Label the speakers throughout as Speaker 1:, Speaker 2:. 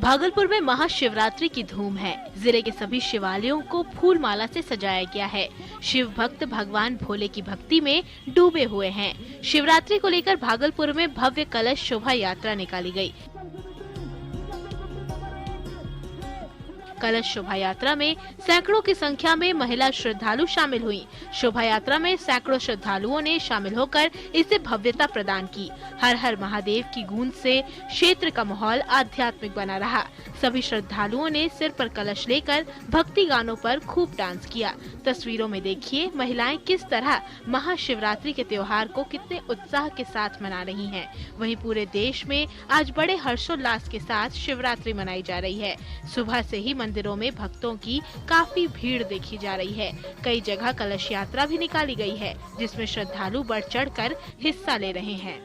Speaker 1: भागलपुर में महाशिवरात्रि की धूम है। जिले के सभी शिवालयों को फूल माला से सजाया गया है। शिव भक्त भगवान भोले की भक्ति में डूबे हुए हैं। शिवरात्रि को लेकर भागलपुर में भव्य कलश शोभा यात्रा निकाली गई। कलश शोभा यात्रा में सैकड़ों की संख्या में महिला श्रद्धालु शामिल हुई। शोभा यात्रा में सैकड़ों श्रद्धालुओं ने शामिल होकर इसे भव्यता प्रदान की। हर हर महादेव की गूंज से क्षेत्र का माहौल आध्यात्मिक बना रहा। सभी श्रद्धालुओं ने सिर पर कलश लेकर भक्ति गानों पर खूब डांस किया। तस्वीरों में देखिए महिलाएं किस तरह महाशिवरात्रि के त्योहार को कितने उत्साह के साथ मना रही हैं। वहीं पूरे देश में आज बड़े हर्षोल्लास के साथ शिवरात्रि मनाई जा रही है। सुबह से ही मंदिरों में भक्तों की काफी भीड़ देखी जा रही है। कई जगह कलश यात्रा भी निकाली गई है, जिसमें श्रद्धालु बढ़ चढ़कर हिस्सा ले रहे हैं।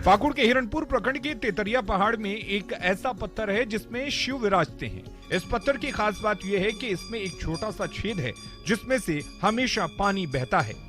Speaker 2: पाकुड़ के हिरणपुर प्रखंड के तेतरिया पहाड़ में एक ऐसा पत्थर है जिसमें शिव विराजते हैं। इस पत्थर की खास बात यह है कि इसमें एक छोटा सा छेद है जिसमें से हमेशा पानी बहता है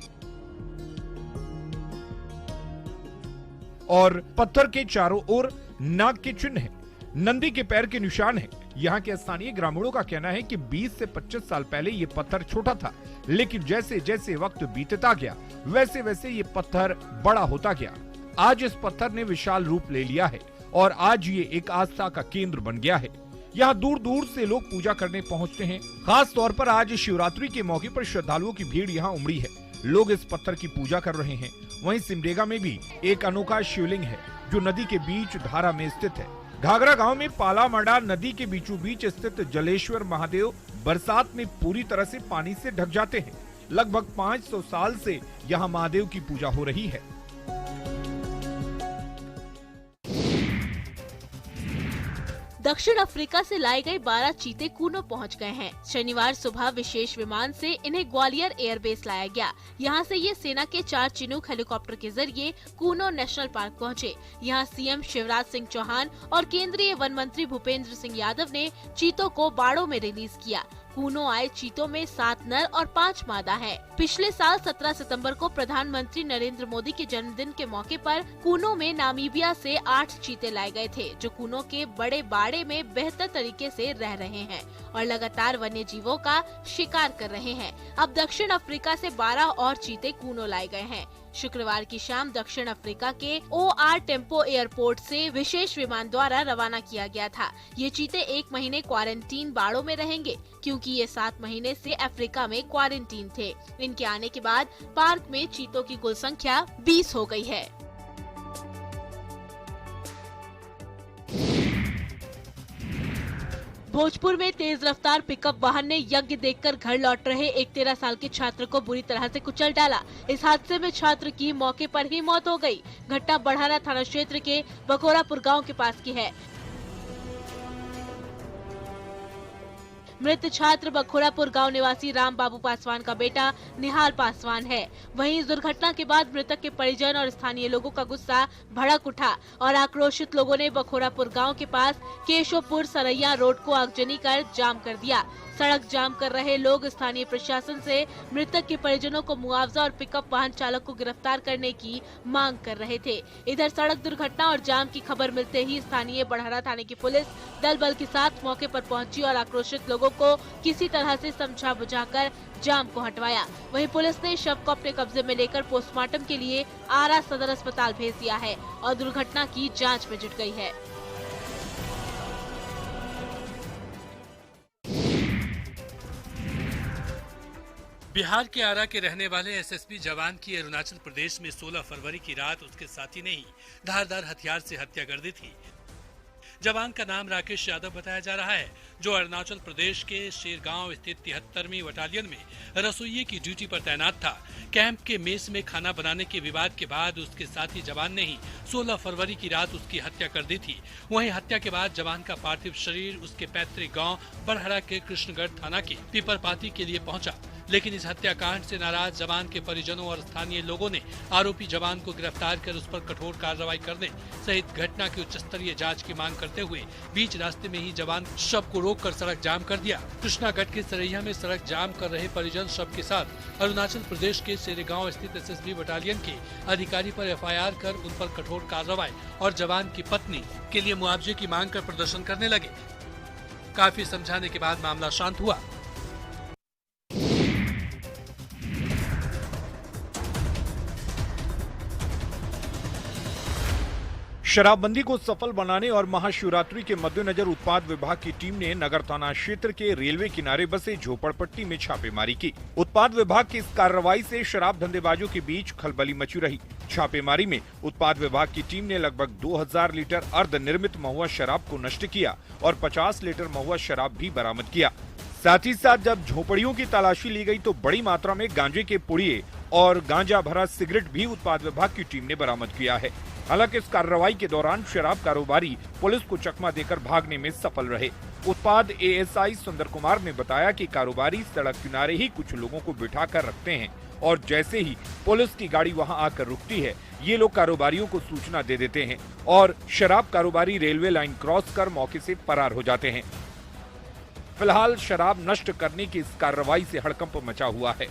Speaker 2: और पत्थर के चारों ओर नाग के चिन्ह है, नंदी के पैर के निशान है। यहाँ के स्थानीय ग्रामीणों का कहना है कि 20 से 25 साल पहले ये पत्थर छोटा था, लेकिन जैसे जैसे वक्त बीतता गया वैसे वैसे ये पत्थर बड़ा होता गया। आज इस पत्थर ने विशाल रूप ले लिया है और आज ये एक आस्था का केंद्र बन गया है। यहाँ दूर दूर से लोग पूजा करने पहुँचते हैं। खास तौर पर आज शिवरात्रि के मौके पर श्रद्धालुओं की भीड़ यहाँ उमड़ी है। लोग इस पत्थर की पूजा कर रहे हैं। वहीं सिमडेगा में भी एक अनोखा शिवलिंग है जो नदी के बीच धारा में स्थित है। घाघरा गांव में पालामड़ा नदी के बीचों बीच स्थित जलेश्वर महादेव बरसात में पूरी तरह से पानी से ढक जाते हैं। लगभग 500 साल से यहाँ महादेव की पूजा हो रही है।
Speaker 1: दक्षिण अफ्रीका से लाए गए 12 चीते कूनो पहुंच गए हैं। शनिवार सुबह विशेष विमान से इन्हें ग्वालियर एयरबेस लाया गया। यहां से ये सेना के 4 चिनूक हेलीकॉप्टर के जरिए कूनो नेशनल पार्क पहुंचे। यहां सीएम शिवराज सिंह चौहान और केंद्रीय वन मंत्री भूपेंद्र सिंह यादव ने चीतों को बाड़ों में रिलीज किया। कूनो आए चीतों में 7 नर और 5 मादा है। पिछले साल 17 सितंबर को प्रधानमंत्री नरेंद्र मोदी के जन्मदिन के मौके पर कूनो में नामीबिया से 8 चीते लाए गए थे, जो कूनो के बड़े बाड़े में बेहतर तरीके से रह रहे हैं और लगातार वन्य जीवों का शिकार कर रहे हैं। अब दक्षिण अफ्रीका से 12 और चीते कूनो लाए गए हैं। शुक्रवार की शाम दक्षिण अफ्रीका के OR टेम्पो एयरपोर्ट से विशेष विमान द्वारा रवाना किया गया था। ये चीते 1 महीने क्वारंटीन बाड़ों में रहेंगे, क्योंकि ये 7 महीने से अफ्रीका में क्वारंटीन थे। इनके आने के बाद पार्क में चीतों की कुल संख्या 20 हो गई है। भोजपुर में तेज रफ्तार पिकअप वाहन ने यज्ञ देखकर घर लौट रहे एक 13 साल के छात्र को बुरी तरह से कुचल डाला। इस हादसे में छात्र की मौके पर ही मौत हो गई। घटना बढ़ाना थाना क्षेत्र के बखोरापुर गांव के पास की है। मृत छात्र बखोरापुर गांव निवासी राम बाबू पासवान का बेटा निहाल पासवान है। वहीं इस दुर्घटना के बाद मृतक के परिजन और स्थानीय लोगों का गुस्सा भड़क उठा और आक्रोशित लोगों ने बखोरापुर गांव के पास केशवपुर सरैया रोड को आगजनी कर जाम कर दिया। सड़क जाम कर रहे लोग स्थानीय प्रशासन से मृतक के परिजनों को मुआवजा और पिकअप वाहन चालक को गिरफ्तार करने की मांग कर रहे थे। इधर सड़क दुर्घटना और जाम की खबर मिलते ही स्थानीय बड़हरा थाने की पुलिस दल बल के साथ मौके पर पहुंची और आक्रोशित लोगों को किसी तरह से समझा बुझाकर जाम को हटवाया। वहीं पुलिस ने शव को अपने कब्जे में लेकर पोस्टमार्टम के लिए आरा सदर अस्पताल भेज दिया है और दुर्घटना की जाँच में जुट गई है।
Speaker 3: बिहार के आरा के रहने वाले एसएसबी जवान की अरुणाचल प्रदेश में 16 फरवरी की रात उसके साथी ने ही धारदार हथियार से हत्या कर दी थी। जवान का नाम राकेश यादव बताया जा रहा है, जो अरुणाचल प्रदेश के शेरगांव स्थित 73वीं बटालियन में रसोइये की ड्यूटी पर तैनात था। कैंप के मेस में खाना बनाने के विवाद के बाद उसके साथी जवान ने ही 16 फरवरी की रात उसकी हत्या कर दी थी। वहीं हत्या के बाद जवान का पार्थिव शरीर उसके पैतृक गांव बड़हरा के कृष्णगढ़ थाना के पीपरपाती के लिए पहुंचा। लेकिन इस हत्याकांड से नाराज जवान के परिजनों और स्थानीय लोगों ने आरोपी जवान को गिरफ्तार कर उस पर कठोर कार्रवाई करने सहित घटना की उच्च स्तरीय जांच की मांग करते हुए बीच रास्ते में ही जवान शव को रोककर सड़क जाम कर दिया। कृष्णागढ़ के सरैया में सड़क जाम कर रहे परिजन शव के साथ अरुणाचल प्रदेश के सेरेगांव स्थित एसएसबी बटालियन के अधिकारी पर एफआईआर कर उन पर कठोर कार्रवाई और जवान की पत्नी के लिए मुआवजे की मांग कर प्रदर्शन करने लगे। काफी समझाने के बाद मामला शांत हुआ।
Speaker 2: शराबबंदी को सफल बनाने और महाशिवरात्रि के मद्देनजर उत्पाद विभाग की टीम ने नगर थाना क्षेत्र के रेलवे किनारे बसे झोपड़पट्टी में छापेमारी की। उत्पाद विभाग की इस कार्रवाई से शराब धंधेबाजों के बीच खलबली मची रही। छापेमारी में उत्पाद विभाग की टीम ने लगभग 2000 लीटर अर्ध निर्मित महुआ शराब को नष्ट किया और 50 लीटर महुआ शराब भी बरामद किया। साथ ही साथ जब झोपड़ियों की तलाशी ली गई तो बड़ी मात्रा में गांजे के पुड़िये और गांजा भरा सिगरेट भी उत्पाद विभाग की टीम ने बरामद किया है। हालांकि इस कार्रवाई के दौरान शराब कारोबारी पुलिस को चकमा देकर भागने में सफल रहे। उत्पाद एएसआई सुंदर कुमार ने बताया कि कारोबारी सड़क किनारे ही कुछ लोगों को बिठा कर रखते हैं और जैसे ही पुलिस की गाड़ी वहां आकर रुकती है, ये लोग कारोबारियों को सूचना दे देते हैं और शराब कारोबारी रेलवे लाइन क्रॉस कर मौके से फरार हो जाते हैं। फिलहाल शराब नष्ट करने की इस कार्रवाई से हड़कंप मचा हुआ है।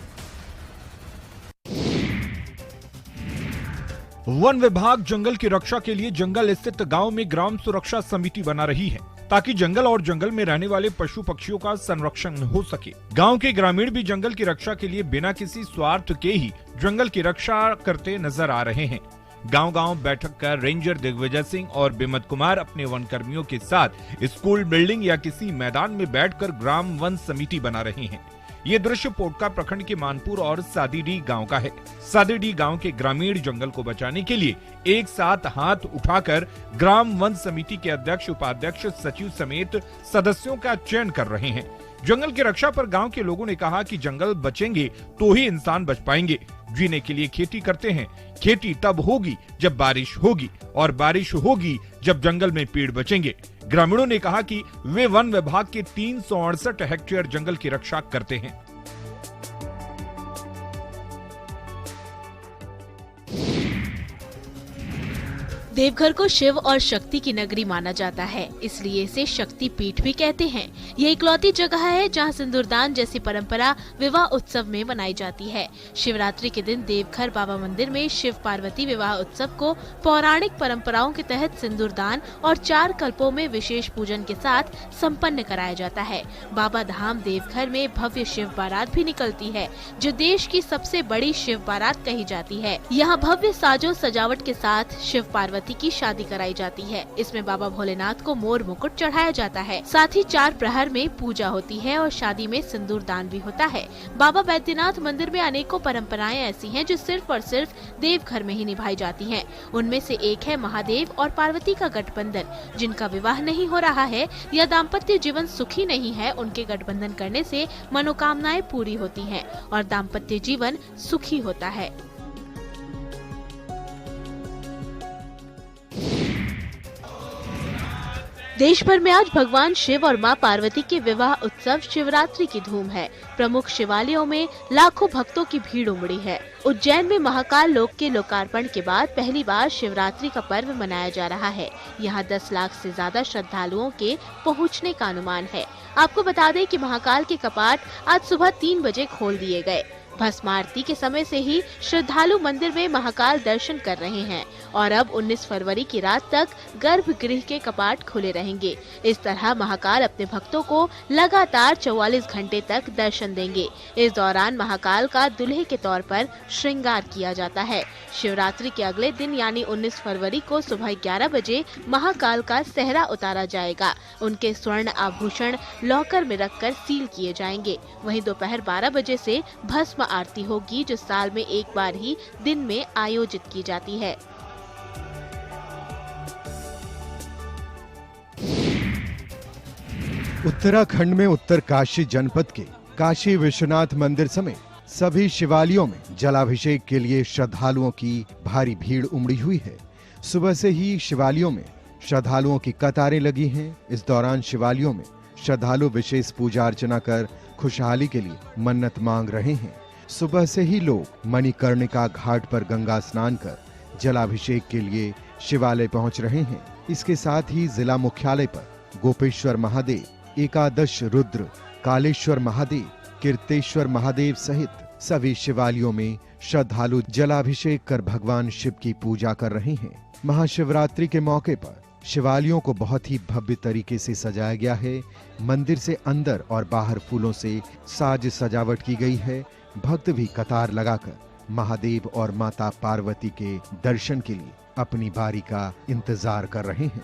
Speaker 2: वन विभाग जंगल की रक्षा के लिए जंगल स्थित गांव में ग्राम सुरक्षा समिति बना रही है ताकि जंगल और जंगल में रहने वाले पशु पक्षियों का संरक्षण हो सके। गांव के ग्रामीण भी जंगल की रक्षा के लिए बिना किसी स्वार्थ के ही जंगल की रक्षा करते नजर आ रहे हैं। गांव-गांव बैठक कर रेंजर दिग्विजय सिंह और बिमत कुमार अपने वन कर्मियों के साथ स्कूल बिल्डिंग या किसी मैदान में बैठकर ग्राम वन समिति बना रहे हैं। ये दृश्य पोटका प्रखंड के मानपुर और सादीडी गांव का है। सादीडी गांव के ग्रामीण जंगल को बचाने के लिए एक साथ हाथ उठाकर ग्राम वन समिति के अध्यक्ष, उपाध्यक्ष, सचिव समेत सदस्यों का चयन कर रहे हैं। जंगल की रक्षा पर गांव के लोगों ने कहा कि जंगल बचेंगे तो ही इंसान बच पाएंगे। जीने के लिए खेती करते हैं। खेती तब होगी जब बारिश होगी और बारिश होगी जब जंगल में पेड़ बचेंगे। ग्रामीणों ने कहा कि वे वन विभाग के 368 हेक्टेयर जंगल की रक्षा करते हैं।
Speaker 1: देवघर को शिव और शक्ति की नगरी माना जाता है, इसलिए इसे शक्ति पीठ भी कहते हैं। ये इकलौती जगह है जहां सिंदूरदान जैसी परंपरा विवाह उत्सव में मनाई जाती है। शिवरात्रि के दिन देवघर बाबा मंदिर में शिव पार्वती विवाह उत्सव को पौराणिक परंपराओं के तहत सिंदूरदान और 4 कल्पों में विशेष पूजन के साथ संपन्न कराया जाता है। बाबा धाम देवघर में भव्य शिव बारात भी निकलती है, जो देश की सबसे बड़ी शिव बारात कही जाती है। यहाँ भव्य साजो सजावट के साथ शिव पार्वती की शादी कराई जाती है। इसमें बाबा भोलेनाथ को मोर मुकुट चढ़ाया जाता है। साथ ही 4 प्रहर में पूजा होती है और शादी में सिंदूर दान भी होता है। बाबा बैद्यनाथ मंदिर में अनेकों परंपराएं ऐसी हैं जो सिर्फ और सिर्फ देवघर में ही निभाई जाती हैं। उनमें से एक है महादेव और पार्वती का गठबंधन। जिनका विवाह नहीं हो रहा है या दाम्पत्य जीवन सुखी नहीं है, उनके गठबंधन करने से मनोकामनाएं पूरी होती हैं और दाम्पत्य जीवन सुखी होता है। देश भर में आज भगवान शिव और मां पार्वती के विवाह उत्सव शिवरात्रि की धूम है। प्रमुख शिवालयों में लाखों भक्तों की भीड़ उमड़ी है। उज्जैन में महाकाल लोक के लोकार्पण के बाद पहली बार शिवरात्रि का पर्व मनाया जा रहा है। यहाँ 10 लाख से ज्यादा श्रद्धालुओं के पहुँचने का अनुमान है। आपको बता दें कि महाकाल के कपाट आज सुबह 3 बजे खोल दिए गए। भस्म आरती के समय से ही श्रद्धालु मंदिर में महाकाल दर्शन कर रहे हैं और अब 19 फरवरी की रात तक गर्भगृह के कपाट खुले रहेंगे। इस तरह महाकाल अपने भक्तों को लगातार 44 घंटे तक दर्शन देंगे। इस दौरान महाकाल का दूल्हे के तौर पर श्रृंगार किया जाता है। शिवरात्रि के अगले दिन यानी 19 फरवरी को सुबह 11 बजे महाकाल का सेहरा उतारा जाएगा। उनके स्वर्ण आभूषण लॉकर में रखकर सील किए जाएंगे। वहीं दोपहर 12 बजे से भस्म आरती होगी, जो साल में एक बार ही दिन में आयोजित की जाती है।
Speaker 4: उत्तराखंड में उत्तरकाशी जनपद के काशी विश्वनाथ मंदिर समेत सभी शिवालयों में जलाभिषेक के लिए श्रद्धालुओं की भारी भीड़ उमड़ी हुई है। सुबह से ही शिवालयों में श्रद्धालुओं की कतारें लगी हैं। इस दौरान शिवालयों में श्रद्धालु विशेष पूजा अर्चना कर खुशहाली के लिए मन्नत मांग रहे हैं। सुबह से ही लोग मणिकर्णिका घाट पर गंगा स्नान कर जलाभिषेक के लिए शिवालय पहुंच रहे हैं। इसके साथ ही जिला मुख्यालय पर गोपेश्वर महादेव, एकादश रुद्र, कालेश्वर महादेव, कीर्तेश्वर महादेव सहित सभी शिवालयों में श्रद्धालु जलाभिषेक कर भगवान शिव की पूजा कर रहे हैं। महाशिवरात्रि के मौके पर शिवालयों को बहुत ही भव्य तरीके से सजाया गया है। मंदिर से अंदर और बाहर फूलों से साज सजावट की गई है। भक्त भी कतार लगाकर महादेव और माता पार्वती के दर्शन के लिए अपनी बारी का इंतजार कर रहे हैं।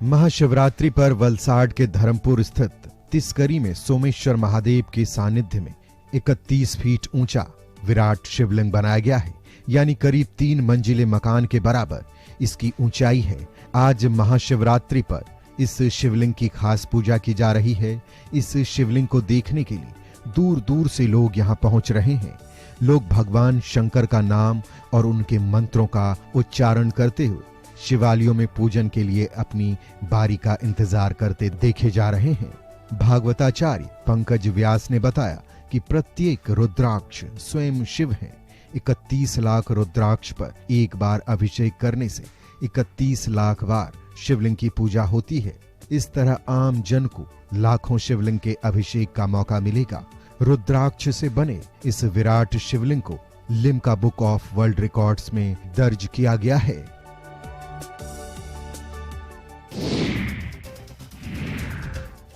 Speaker 4: महाशिवरात्रि पर वलसाड के धर्मपुर स्थित तिसकरी में सोमेश्वर महादेव के सानिध्य में 31 फीट ऊंचा विराट शिवलिंग बनाया गया है, यानी करीब 3 मंजिले मकान के बराबर इसकी ऊंचाई है। आज महाशिवरात्रि पर इस शिवलिंग की खास पूजा की जा रही है। इस शिवलिंग को देखने के लिए दूर दूर से लोग यहाँ पहुंच रहे हैं। लोग भगवान शंकर का नाम और उनके मंत्रों का उच्चारण करते हुए शिवालयों में पूजन के लिए अपनी बारी का इंतजार करते देखे जा रहे हैं। भागवताचार्य पंकज व्यास ने बताया कि प्रत्येक रुद्राक्ष स्वयं शिव है। 31 लाख रुद्राक्ष पर एक बार अभिषेक करने से 31 लाख बार शिवलिंग की पूजा होती है। इस तरह आम जन को लाखों शिवलिंग के अभिषेक का मौका मिलेगा। रुद्राक्ष से बने इस विराट शिवलिंग को Limca book of world records में दर्ज किया गया है।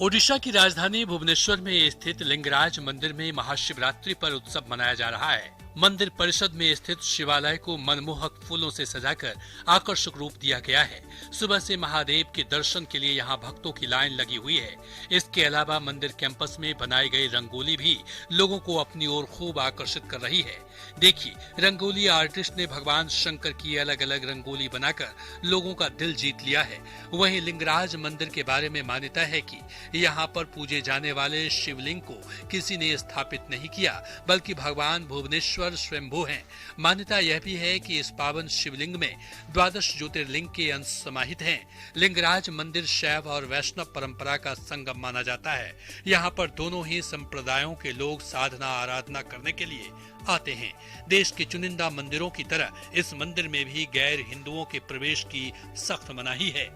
Speaker 3: ओडिशा की राजधानी भुवनेश्वर में स्थित लिंगराज मंदिर में महाशिवरात्रि पर उत्सव मनाया जा रहा है। मंदिर परिषद में स्थित शिवालय को मनमोहक फूलों से सजाकर आकर्षक रूप दिया गया है। सुबह से महादेव के दर्शन के लिए यहाँ भक्तों की लाइन लगी हुई है। इसके अलावा मंदिर कैंपस में बनाई गई रंगोली भी लोगों को अपनी ओर खूब आकर्षित कर रही है। देखिए, रंगोली आर्टिस्ट ने भगवान शंकर की अलग अलग रंगोली बनाकर लोगों का दिल जीत लिया है। वहीं लिंगराज मंदिर के बारे में मान्यता है कि यहाँ पर पूजे जाने वाले शिवलिंग को किसी ने स्थापित नहीं किया, बल्कि भगवान भुवनेश्वर स्वयंभू हैं। मान्यता यह भी है कि इस पावन शिवलिंग में 12 ज्योतिर्लिंग के अंश समाहित हैं। लिंगराज मंदिर शैव और वैष्णव परंपरा का संगम माना जाता है। यहाँ पर दोनों ही संप्रदायों के लोग साधना आराधना करने के लिए आते हैं। देश के चुनिंदा मंदिरों की तरह इस मंदिर में भी गैर हिंदुओं के प्रवेश की सख्त मनाही है।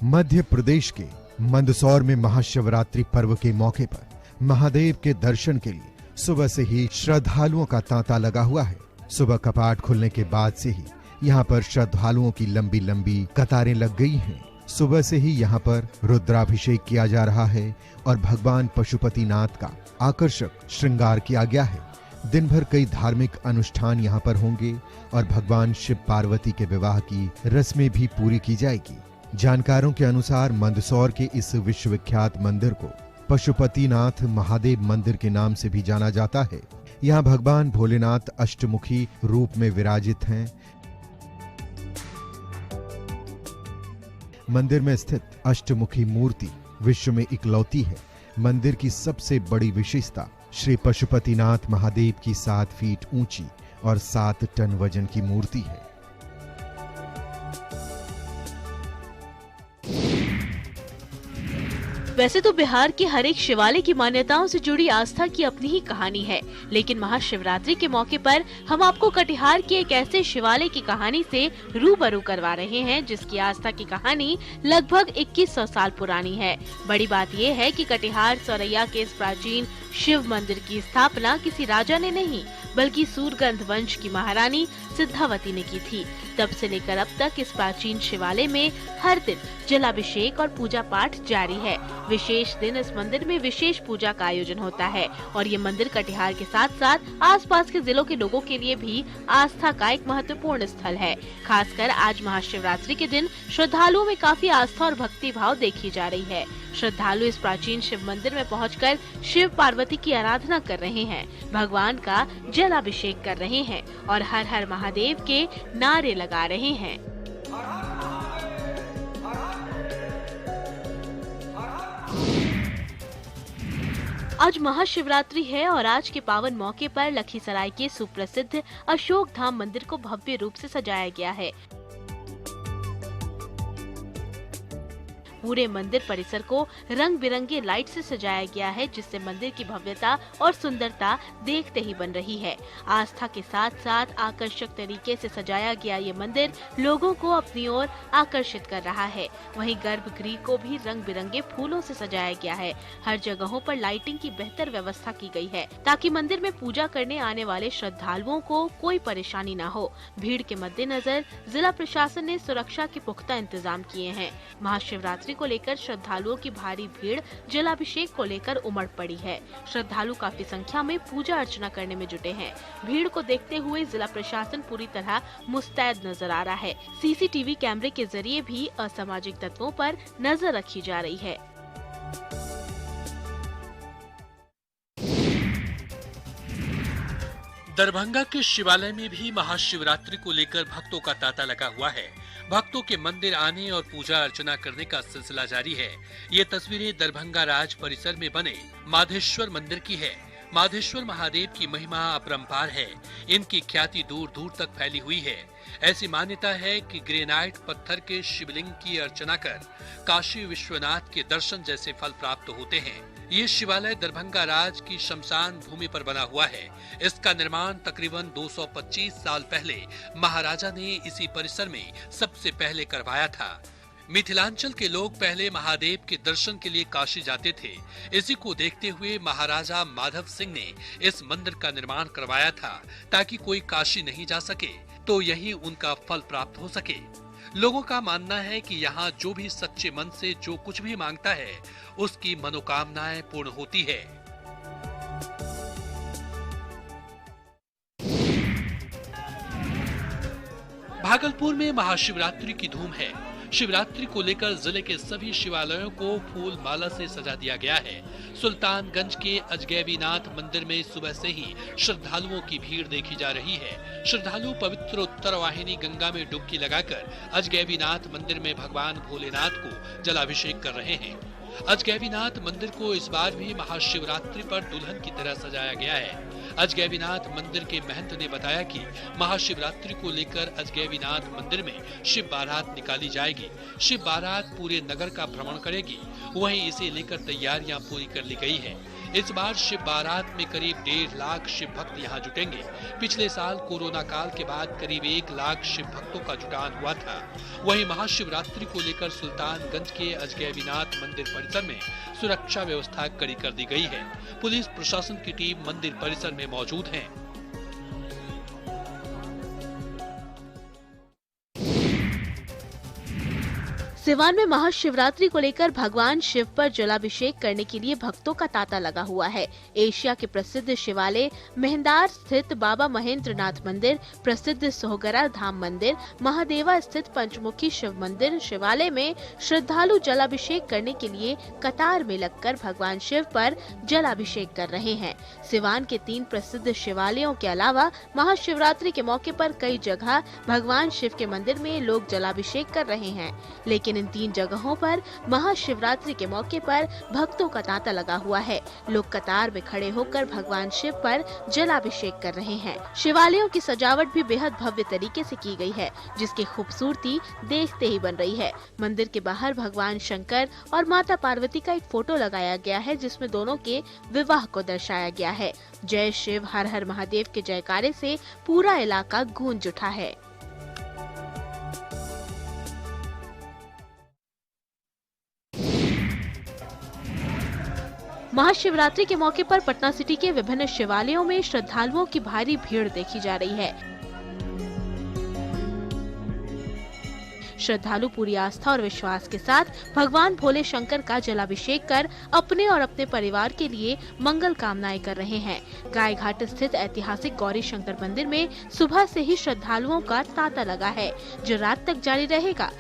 Speaker 4: मध्य प्रदेश के मंदसौर में महाशिवरात्रि पर्व के मौके पर महादेव के दर्शन के लिए सुबह से ही श्रद्धालुओं का तांता लगा हुआ है। सुबह कपाट खुलने के बाद से ही यहाँ पर श्रद्धालुओं की लंबी लंबी कतारें लग गई हैं। सुबह से ही यहाँ पर रुद्राभिषेक किया जा रहा है और भगवान पशुपतिनाथ का आकर्षक श्रृंगार किया गया है। दिन भर कई धार्मिक अनुष्ठान यहाँ पर होंगे और भगवान शिव पार्वती के विवाह की रस्में भी पूरी की जाएगी। जानकारों के अनुसार मंदसौर के इस विश्वविख्यात मंदिर को पशुपतिनाथ महादेव मंदिर के नाम से भी जाना जाता है। यहाँ भगवान भोलेनाथ अष्टमुखी रूप में विराजित हैं। मंदिर में स्थित अष्टमुखी मूर्ति विश्व में इकलौती है। मंदिर की सबसे बड़ी विशेषता श्री पशुपतिनाथ महादेव की 7 फीट ऊंची और 7 टन वजन की मूर्ति है।
Speaker 1: वैसे तो बिहार के हर एक शिवालय की मान्यताओं से जुड़ी आस्था की अपनी ही कहानी है, लेकिन महाशिवरात्रि के मौके पर हम आपको कटिहार के एक ऐसे शिवालय की कहानी से रूबरू करवा रहे हैं जिसकी आस्था की कहानी लगभग 2100 साल पुरानी है। बड़ी बात यह है कि कटिहार सौरैया के इस प्राचीन शिव मंदिर की स्थापना किसी राजा ने नहीं बल्कि सूरगंध वंश की महारानी सिद्धावती ने की थी। तब से लेकर अब तक इस प्राचीन शिवालय में हर दिन जलाभिषेक और पूजा पाठ जारी है। विशेष दिन इस मंदिर में विशेष पूजा का आयोजन होता है और ये मंदिर कटिहार के साथ साथ आसपास के जिलों के लोगों के लिए भी आस्था का एक महत्वपूर्ण स्थल है। खासकर आज महाशिवरात्रि के दिन श्रद्धालुओं में काफी आस्था और भक्ति भाव देखी जा रही है। श्रद्धालु इस प्राचीन शिव मंदिर में पहुंचकर शिव पार्वती की आराधना कर रहे हैं, भगवान का जलाभिषेक कर रहे हैं और हर हर महादेव के नारे लगा रहे हैं। आज महाशिवरात्रि है और आज के पावन मौके पर लखीसराय के सुप्रसिद्ध अशोक धाम मंदिर को भव्य रूप से सजाया गया है। पूरे मंदिर परिसर को रंग बिरंगे लाइट से सजाया गया है, जिससे मंदिर की भव्यता और सुंदरता देखते ही बन रही है। आस्था के साथ साथ आकर्षक तरीके से सजाया गया ये मंदिर लोगों को अपनी ओर आकर्षित कर रहा है। वहीं गर्भगृह को भी रंग बिरंगे फूलों से सजाया गया है। हर जगहों पर लाइटिंग की बेहतर व्यवस्था की गई है ताकि मंदिर में पूजा करने आने वाले श्रद्धालुओं को कोई परेशानी न हो। भीड़ के मद्देनजर जिला प्रशासन ने सुरक्षा के पुख्ता इंतजाम किए हैं। महाशिवरात्रि को लेकर श्रद्धालुओं की भारी भीड़ जलाभिषेक को लेकर उमड़ पड़ी है। श्रद्धालु काफी संख्या में पूजा अर्चना करने में जुटे हैं। भीड़ को देखते हुए जिला प्रशासन पूरी तरह मुस्तैद नजर आ रहा है। सीसीटीवी कैमरे के जरिए भी असामाजिक तत्वों पर नजर रखी जा रही है।
Speaker 3: दरभंगा के शिवालय में भी महाशिवरात्रि को लेकर भक्तों का तांता लगा हुआ है। भक्तों के मंदिर आने और पूजा अर्चना करने का सिलसिला जारी है। ये तस्वीरें दरभंगा राज परिसर में बने माधेश्वर मंदिर की है। माधेश्वर महादेव की महिमा अपरंपार है। इनकी ख्याति दूर दूर तक फैली हुई है। ऐसी मान्यता है कि ग्रेनाइट पत्थर के शिवलिंग की अर्चना कर काशी विश्वनाथ के दर्शन जैसे फल प्राप्त होते हैं। ये शिवालय दरभंगा राज की शमशान भूमि पर बना हुआ है। इसका निर्माण तकरीबन 225 साल पहले महाराजा ने इसी परिसर में सबसे पहले करवाया था। मिथिलांचल के लोग पहले महादेव के दर्शन के लिए काशी जाते थे। इसी को देखते हुए महाराजा माधव सिंह ने इस मंदिर का निर्माण करवाया था ताकि कोई काशी नहीं जा सके तो यही उनका फल प्राप्त हो सके। लोगों का मानना है कि यहाँ जो भी सच्चे मन से जो कुछ भी मांगता है उसकी मनोकामनाएं पूर्ण होती है। भागलपुर में महाशिवरात्रि की धूम है। शिवरात्रि को लेकर जिले के सभी शिवालयों को फूल माला से सजा दिया गया है। सुल्तानगंज के अजगैबीनाथ मंदिर में सुबह से ही श्रद्धालुओं की भीड़ देखी जा रही है। श्रद्धालु पवित्र उत्तरवाहिनी गंगा में डुबकी लगाकर अजगैबीनाथ मंदिर में भगवान भोलेनाथ को जलाभिषेक कर रहे हैं। अजगैबीनाथ मंदिर को इस बार भी महाशिवरात्रि पर दुल्हन की तरह सजाया गया है। अजगैबीनाथ मंदिर के महंत ने बताया कि महाशिवरात्रि को लेकर अजगैबीनाथ मंदिर में शिव बारात निकाली जाएगी। शिव बारात पूरे नगर का भ्रमण करेगी। वहीं इसे लेकर तैयारियां पूरी कर ली गई है। इस बार शिव बारात में करीब 1.5 लाख शिव भक्त यहाँ जुटेंगे। पिछले साल कोरोना काल के बाद करीब 1 लाख शिव भक्तों का जुटान हुआ था। वहीं महाशिवरात्रि को लेकर सुल्तानगंज के अजगैबीनाथ मंदिर परिसर में सुरक्षा व्यवस्था कड़ी कर दी गई है। पुलिस प्रशासन की टीम मंदिर परिसर में मौजूद है।
Speaker 1: सिवान में महाशिवरात्रि को लेकर भगवान शिव पर जलाभिषेक करने के लिए भक्तों का तांता लगा हुआ है। एशिया के प्रसिद्ध शिवालय मेहंदार स्थित बाबा महेंद्रनाथ मंदिर, प्रसिद्ध सोहगरा धाम मंदिर, महादेवा स्थित पंचमुखी शिव मंदिर शिवालय में श्रद्धालु जलाभिषेक करने के लिए कतार में लगकर भगवान शिव पर जलाभिषेक कर रहे हैं। सिवान के 3 प्रसिद्ध शिवालयों के अलावा महाशिवरात्रि के मौके पर कई जगह भगवान शिव के मंदिर में लोग जलाभिषेक कर रहे हैं, लेकिन इन 3 जगहों पर महाशिवरात्रि के मौके पर भक्तों का तांता लगा हुआ है। लोग कतार में खड़े होकर भगवान शिव पर जलाभिषेक कर रहे हैं। शिवालयों की सजावट भी बेहद भव्य तरीके से की गई है, जिसकी खूबसूरती देखते ही बन रही है। मंदिर के बाहर भगवान शंकर और माता पार्वती का एक फोटो लगाया गया है, जिसमें दोनों के विवाह को दर्शाया गया है। जय शिव हर हर महादेव के जयकारे से पूरा इलाका गूंज उठा है। महाशिवरात्रि के मौके पर पटना सिटी के विभिन्न शिवालयों में श्रद्धालुओं की भारी भीड़ देखी जा रही है। श्रद्धालु पूरी आस्था और विश्वास के साथ भगवान भोले शंकर का जलाभिषेक कर अपने और अपने परिवार के लिए मंगल कामनाएं कर रहे हैं। गाय घाट स्थित ऐतिहासिक गौरी शंकर मंदिर में सुबह से ही श्रद्धालुओं का तांता लगा है, जो रात तक जारी रहेगा।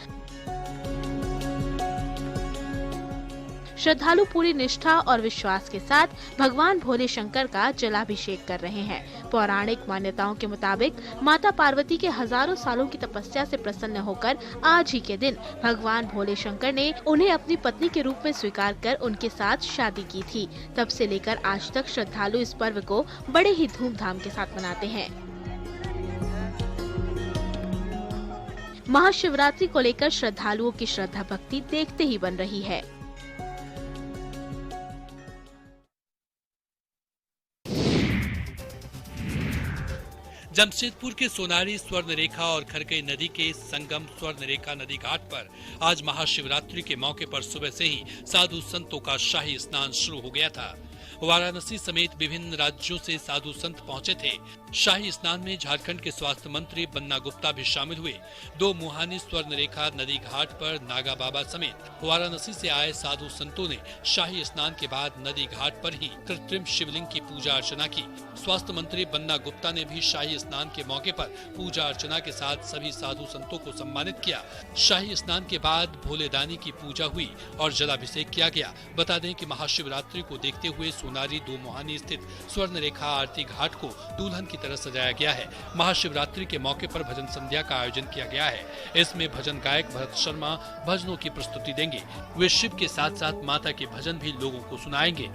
Speaker 1: श्रद्धालु पूरी निष्ठा और विश्वास के साथ भगवान भोले शंकर का जलाभिषेक कर रहे हैं। पौराणिक मान्यताओं के मुताबिक माता पार्वती के हजारों सालों की तपस्या से प्रसन्न होकर आज ही के दिन भगवान भोले शंकर ने उन्हें अपनी पत्नी के रूप में स्वीकार कर उनके साथ शादी की थी। तब से लेकर आज तक श्रद्धालु इस पर्व को बड़े ही धूमधाम के साथ मनाते हैं। महाशिवरात्रि को लेकर श्रद्धालुओं की श्रद्धा भक्ति देखते ही बन रही है।
Speaker 3: जमशेदपुर के सोनारी स्वर्ण रेखा और खरकई नदी के संगम स्वर्ण रेखा नदी घाट पर आज महाशिवरात्रि के मौके पर सुबह से ही साधु संतों का शाही स्नान शुरू हो गया था। वाराणसी समेत विभिन्न राज्यों से साधु संत पहुंचे थे। शाही स्नान में झारखंड के स्वास्थ्य मंत्री बन्ना गुप्ता भी शामिल हुए। दो मुहानी स्वर्ण रेखा नदी घाट पर नागा बाबा समेत वाराणसी से आए साधु संतों ने शाही स्नान के बाद नदी घाट पर ही कृत्रिम शिवलिंग की पूजा अर्चना की। स्वास्थ्य मंत्री बन्ना गुप्ता ने भी शाही स्नान के मौके पर पूजा अर्चना के साथ सभी साधु संतों को सम्मानित किया। शाही स्नान के बाद भोलेदानी की पूजा हुई और जलाभिषेक किया गया। बता दें कि महाशिवरात्रि को देखते हुए सोनारी दो मुहानी स्थित स्वर्ण रेखा आरती घाट को दुल्हन की तरह सजाया गया है। महाशिवरात्रि के मौके पर भजन संध्या का आयोजन किया गया है। इसमें भजन गायक भरत शर्मा भजनों की प्रस्तुति देंगे। वे शिव के साथ साथ माता के भजन भी लोगों को सुनाएंगे।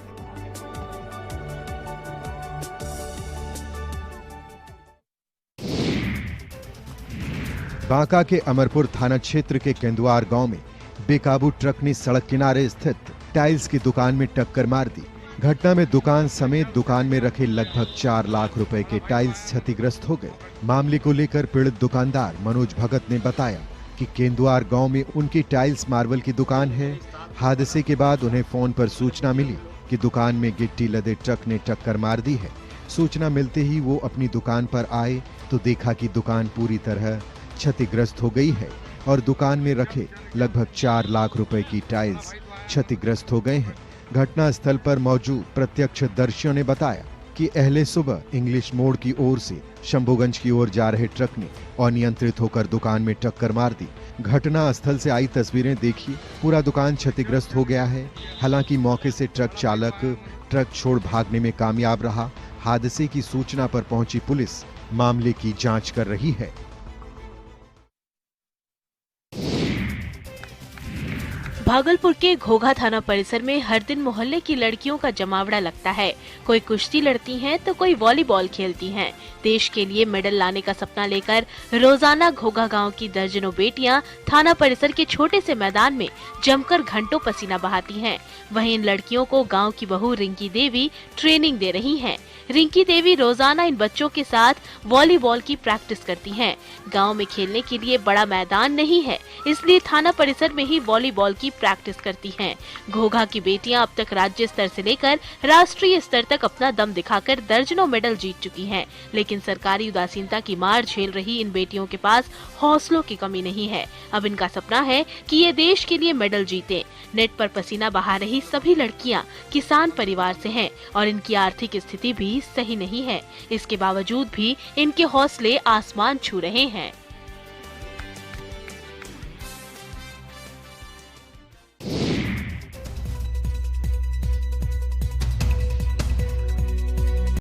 Speaker 4: बांका के अमरपुर थाना क्षेत्र के केंदुआर गांव में बेकाबू ट्रक ने सड़क किनारे स्थित टाइल्स की दुकान में टक्कर मार दी। घटना में दुकान समेत दुकान में रखे लगभग 4 लाख रुपए के टाइल्स क्षतिग्रस्त हो गए। मामले को लेकर पीड़ित दुकानदार मनोज भगत ने बताया कि केंदुआर गांव में उनकी टाइल्स मार्बल की दुकान है। हादसे के बाद उन्हें फोन पर सूचना मिली कि दुकान में गिट्टी लदे ट्रक ने टक्कर मार दी है। सूचना मिलते ही वो अपनी दुकान पर आए तो देखा कि दुकान पूरी तरह क्षतिग्रस्त हो गई है और दुकान में रखे लगभग 4 लाख रुपए की टाइल्स क्षतिग्रस्त हो गए हैं। घटना स्थल पर मौजूद प्रत्यक्षदर्शियों ने बताया कि अहले सुबह इंग्लिश मोड़ की ओर से शंभुगंज की ओर जा रहे ट्रक ने अनियंत्रित होकर दुकान में टक्कर मार दी। घटना स्थल से आई तस्वीरें देखिए, पूरा दुकान क्षतिग्रस्त हो गया है। हालांकि मौके से ट्रक चालक ट्रक छोड़ भागने में कामयाब रहा। हादसे की सूचना पर पहुंची पुलिस मामले की जांच कर रही है।
Speaker 1: भागलपुर के घोघा थाना परिसर में हर दिन मोहल्ले की लड़कियों का जमावड़ा लगता है। कोई कुश्ती लड़ती हैं तो कोई वॉलीबॉल खेलती हैं। देश के लिए मेडल लाने का सपना लेकर रोजाना घोघा गांव की दर्जनों बेटियां थाना परिसर के छोटे से मैदान में जमकर घंटों पसीना बहाती हैं। वहीं इन लड़कियों को गांव की बहू रिंकी देवी ट्रेनिंग दे रही हैं। रिंकी देवी रोजाना इन बच्चों के साथ वॉलीबॉल की प्रैक्टिस करती हैं। गांव में खेलने के लिए बड़ा मैदान नहीं है, इसलिए थाना परिसर में ही वॉलीबॉल की प्रैक्टिस करती हैं। घोघा की बेटियां अब तक राज्य स्तर से लेकर राष्ट्रीय स्तर तक अपना दम दिखाकर दर्जनों मेडल जीत चुकी हैं। लेकिन सरकारी उदासीनता की मार झेल रही इन बेटियों के पास हौसलों की कमी नहीं है। अब इनका सपना है कि ये देश के लिए मेडल जीते। नेट पर पसीना बहा रही सभी लड़कियां किसान परिवार से हैं और इनकी आर्थिक स्थिति भी सही नहीं है। इसके बावजूद भी इनके हौसले आसमान छू रहे हैं।